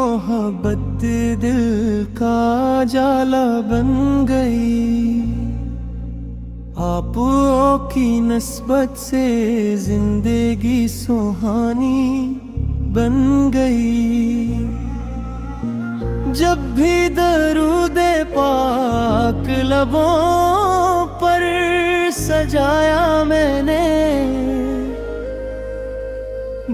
محبت دل کا جالا بن گئی، آپوں کی نسبت سے زندگی سہانی بن گئی۔ جب بھی درود پاک لبوں پر سجایا میں نے،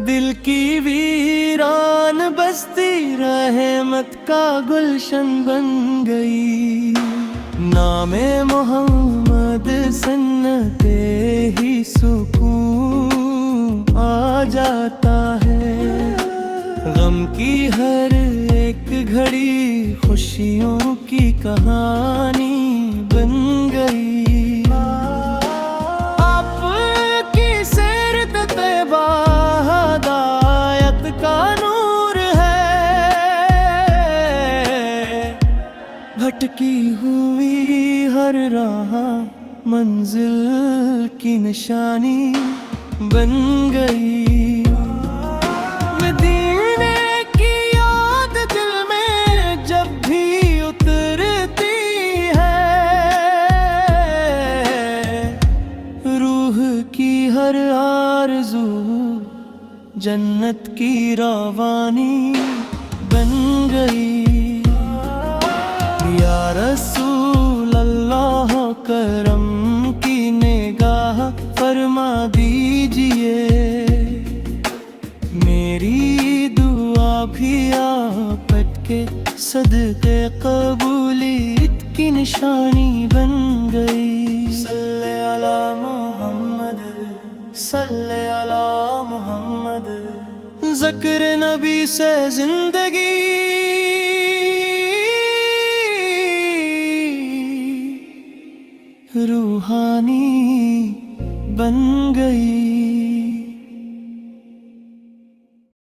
دل کی ویران بستی رحمت کا گلشن بن گئی۔ نام محمد سنتے ہی سکون آ جاتا ہے، غم کی ہر ایک گھڑی خوشیوں کی کہانی بن گئی۔ آپ کی سیرت طیبہ ہدایت کا نور ہے، بھٹکی ہوئی ہر راہ منزل کی نشانی بن گئی۔ مدینے کی یاد دل میں جب بھی اترتی ہے، روح کی ہر آرزو جنت کی روانی بن گئی۔ یا رسول اللہ کرم کی نگاہ فرما دیجئے، میری دعا بھی آپ کے صدقے قبولیت کی نشانی بن گئی۔ صلی علی محمد، صلی علی محمد، ذکر نبی سے زندگی روحانی بن گئی۔